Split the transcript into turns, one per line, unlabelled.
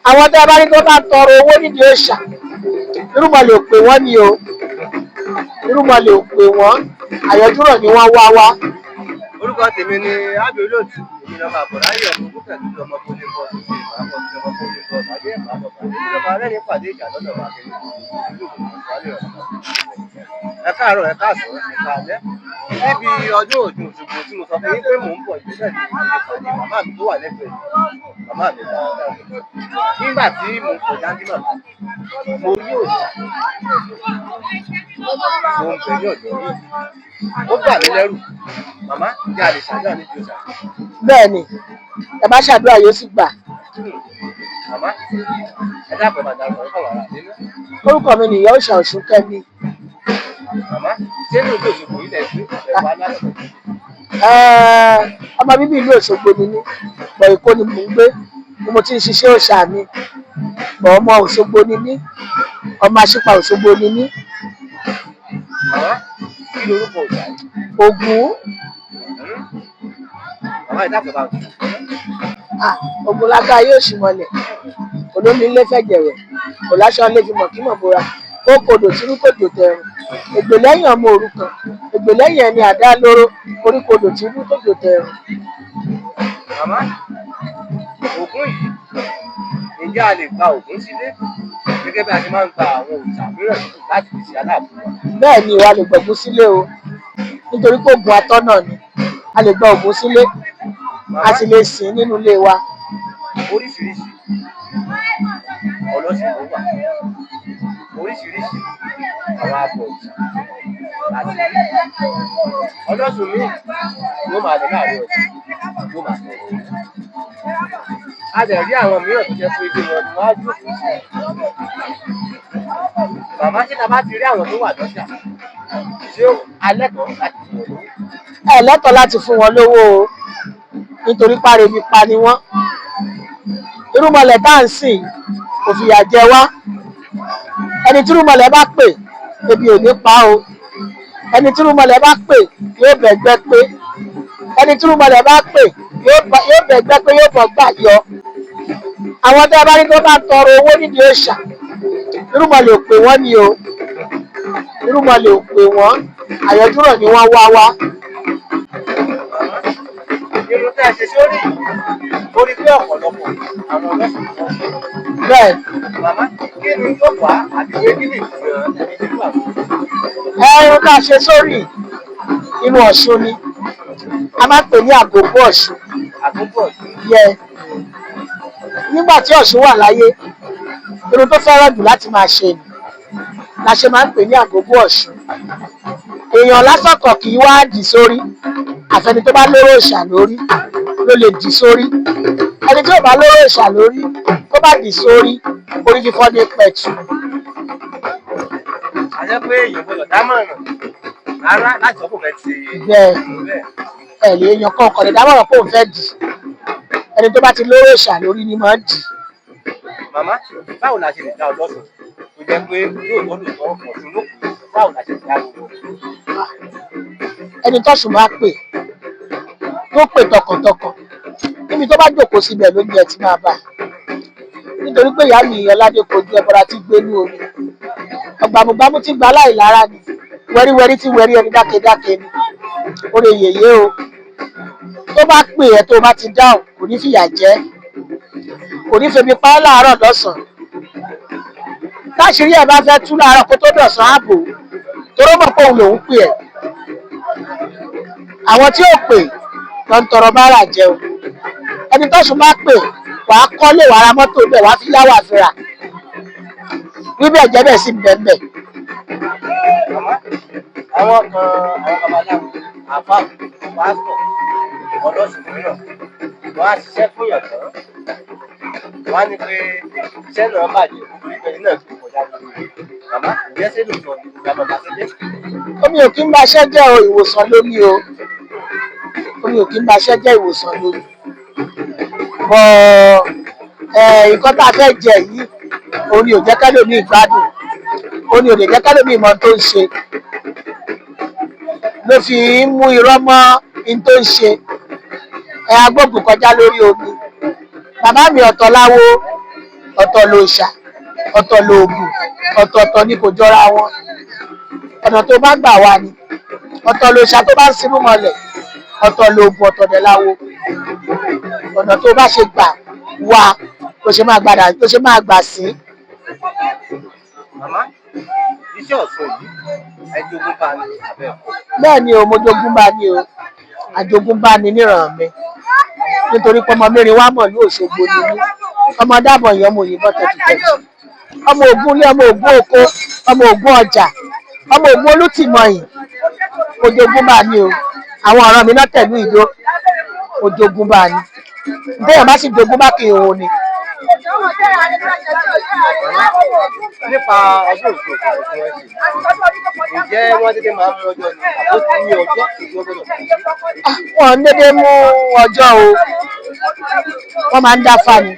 àwọn tẹ́ bá rí tó bá tọrọ owó nídìí òòṣà irúmọlẹ̀ ò pè wọ́n ni o irúmọlẹ̀ ò pè wọ́n àyọjúrọ̀ ni wọ́n wá wá.
Orúkọ tèmi ni Ábí Olóòtú, èmi lọ́mọ àbọ̀láyé ọmọ púpẹ̀ tó lọ́mọ bólé bọ́ tó ṣe ìbábọ̀ tó lọ́mọ bólé bọ́ tàbí ẹ̀bá bọ̀ tàbí lọ́mọ arẹ́rìn pàdé ìjà lọ́dọ̀ wà kiri ìlú ìwálé ọ̀sán. Ẹ káàárọ̀, ẹ káàsán, ẹ káalẹ́. Níbi ọdún Ọ̀ṣun Òṣogbo tí mo sọ fún yín pé mò ń bọ̀ ìgbésẹ̀ ní ìpàdé màmá mi tó wà lẹ́gbẹ̀ẹ́ màmá mi dáadáa. Nígbà tí mo ń kọjá ní màmá, mo rí òòṣà, mo ń bẹ ní ọ̀dọ̀ yìí. Ó bà mí lẹ́rù. Màmá, ìyá lè ṣàdúrà níbi òòṣà.
Bẹ́ẹ̀ ni ẹ bá ṣàdúrà yóò sì gbà.
Màmá, ẹ dábọ̀ màdàrú ọ̀rọ̀ wàrà nínú.
Orúkọ mi nìyá òòṣà Ọ̀ṣunkẹ́mi.
Màmá, ṣé ní ìlú Òṣogbo yìí lẹ̀ sí ẹ̀wà lálẹ́?
Ọmọ bíbí ìlú Òṣogbo ni mí, bọ̀ Èkó ni mò ń gbé, ni mo ti ń ṣiṣẹ́ òòṣà mi. Bọ̀ ọmọ Òṣogbo ni mí, ọmọ Aṣípa Òṣogbo ni mí.
Màmá, kí lorúkọ òòṣà yìí?
Ògún.
Màmá, ẹ dábọ̀ bá ń sọ.
Ògún lágbá yóò ṣì mọlẹ̀, olómi ilé fẹ̀jẹ̀wẹ̀, kò láṣọ ilé fi mọ̀ kí mọ̀ bóra, ó kodò tí ní kòjò tẹ̀rùn, ègbè lẹ́yìn ọmọ òrukàn, ègbè lẹ́yìn ẹni àdá lóró, orí kodò tí ní kòjò tẹ̀rùn.
Màmá, Ògún yìí, ǹjẹ́ a lè gba Ògún sílé gẹ́gẹ́ bí a ti máa ń gba àwọn òòṣà mìíràn láti fi ṣe aláàbò wa?
Bẹ́ẹ̀ ni ìwà lè gbọ̀gún sílé o, nítorí pé Ògún atọ́nà ni, a lè gba Ògún sílé, a sì lè sìn nínú ilé wa.
Oríṣiríṣi ọlọ́sìn ló wà, oríṣiríṣi àwọn abọ̀ọ̀ṣà láti rí. Ọlọ́sìn míì ló máa lọ láàrin ọ̀sẹ̀ ló máa sọ̀rọ̀ òun. A dẹ̀ rí àwọn mìíràn tó jẹ́ pé ilé wọn ni wọ́n á jókòó sí. Màmá, ṣé ta bá ti rí àwọn tó wà lọ́jà, ṣé alẹ́kọ̀ọ́ láti fún wọn lówó?
Ẹ lẹ́tọ̀ọ́ láti fún wọn lówó o, nítorí párebi pa ni wọ́n. Irúmọlẹ̀ tá à ń sìn kò fìyà jẹ wá. Ẹni tí irúmọlẹ̀ bá pè ebi ò ní pa o. Ẹni tí irúmọlẹ̀ bá pè yóò bẹ̀gbẹ́ pé. Ẹni tí irúmọlẹ̀ bá pè yóò bẹ̀gbẹ́ pé yóò bọ̀ gbà yọ. Àwọn tẹ́ bá rí tó bá tọrọ owó nídìí òòṣà irúmọlẹ̀ ò pè wọ́n ni o. Irúmọlẹ̀ ò pè wọ́n àyọjúrọ̀ ni wọ́n wá wá.
Irun tí a ṣe sórí orí pé ọ̀pọ̀lọpọ̀ àwọn ọlọ́sìn kan.
Bẹ́ẹ̀
Màmá, kí ni tó fà á àti pé kí ni ìtumọ̀ ẹni tí wà fún?
ẹrun tá a ṣe sórí inú Ọ̀ṣun ni a máa ń pè ní àgógó Ọ̀ṣun.
Àkókò ọ̀sìn.
Yẹ nígbà tí Ọ̀ṣun wà láyé irun tó fẹ́ràn jù láti máa ṣe ni la ṣe máa ń pè ní àgógó Ọ̀ṣun. Èèyàn lásán kan kì í wá dì sórí, àfẹni tó bá lóró òòṣà lórí ló lè dì sórí. Ẹni tí ò bá lóró òòṣà lórí tó bá dì sórí orí fífọ́ ní pẹ̀tù.
A jẹ́ pé èèyàn gbọ́dọ̀ dámọ̀ràn rárá láti sọ pé òun fẹ́ ti
Bẹ́ẹ̀
bẹ́ẹ̀.
ẹ̀ lè yan kọ̀ọ̀kan lè dámọ̀ràn pé òun fẹ́ dì. Ẹni tó bá ti lóró òòṣà lórí ni máa ń dì.
Màmá, báwo la ṣe lè dá ọlọ́sìn tó jẹ́ pé yóò tọ́jú ìtọ́ Ọ̀ṣun lókun? Báwo la ṣe lè dá gbogbo?
Ẹni tọ́sùn máa pè tó pè tọkàntọkàn níbi tó bá jókòó síbẹ̀ ló ní ẹ ti máa bá. Nítorí pé ìyá mi Ọládé kojú ẹbọra tí gbé ní omi. Ọ̀gbàmùgbàmù tí gba láìlára ni, wẹ́ríwẹ́rí tí wẹ́rí ẹni dákedáke ni. Oore yèyé o. Tó bá pè ẹ́ tó bá ti dáhùn kò ní fìyà jẹ, kò ní febi pa ẹ́ láàárọ̀ lọ́sàn-án. Táṣìírí ẹ̀ bá fẹ́ tú láàárọ̀ kó tó dọ̀sán ààbò toró mọ̀ pé òun lòún pè ẹ́. Àwọn tí ò pè lọ ń tọrọ bárà jẹun. Ẹni tọ́sùn bá pè wàá kọ́lé wàá ra mọ́tò bẹ̀ wàá fi yáwó àfẹ́rà. Bíbẹ̀ jẹ́ bẹ̀ sí bẹ̀m̀bẹ̀.
Màmá, àwọn babaláwo, àfáà, pásítọ̀, ọlọ́sìn mìíràn, wọ́n á ṣiṣẹ́ fún yàn tán. Wọ́n á ní pé iṣẹ́ náà bàjẹ́ nítorí pé iná tó kọjá lórí. Màmá, ìjẹ́ sí lòótọ́ ni ìjọba bá ṣe dé.
Omi ò kí ń baṣẹ́ jẹ́ o, ìwòsàn lómi o. Omi ò kí ń baṣẹ́ jẹ́ ìwòsàn lómi. Nǹkan tá a fẹ́ jẹ yìí, òun ni ò jẹ́ kẹ́lòmíì gbádùn, òun ni ò lè jẹ́ kẹ́lòmíì mọ tó ń ṣe. Ló fi ń mú irọ́ mọ́ in tó ń ṣe. Agbógun kọjá lórí omi. Bàbá mi Ọ̀tọ̀láwo ọ̀tọ̀ lòòṣà ọ̀tọ̀ lòògùn ọ̀tọ̀ọ̀tọ̀ ni kò jọra wọn ọ̀nà tó bá gbà wá ni ọ̀tọ̀ lòòṣà tó bá ń sinú mọ́lẹ̀ ọ̀tọ̀ lòògùn ọ̀tọ̀ dẹ̀ láwo ọ̀nà tó bá ṣe gbà wá tó ṣe máa gbà sí.
Màmá, iṣẹ́ ọ̀sùn yìí ẹjogúnbá ni àbẹ̀ ẹ̀kọ́.
Bẹ́ẹ̀ ni o mo jogúnbá ni o àjogúnbá ni níran mi nítorí pé ọmọ mẹ́rin wá mọ̀ ní Òṣogbo ni mí ọmọ Dábọ̀ yẹn ọmọ òyìnbó tẹ̀tùtẹ̀tù ọmọ Ògún ilé ọmọ Ògún oko ọmọ Ògún ọjà ọmọ Ògún Olútìmọ̀yìn ojogúnbá ni o àwọn ọ̀ràn mi náà tẹ̀lú ìdó ojogúnbá ni bẹ́ẹ̀ bá sì jogúnbá kì í òun ni.
Nípa ọdún òṣogbo tí wọ́n ṣe, ǹjẹ́ wọ́n dédé máa ń mú ọjọ́ ni àbó ti ní ọjọ́ ìjọ gbọ́dọ̀?
Wọ́n dédé mú ọjọ́ o wọ́n máa ń dáfá ni.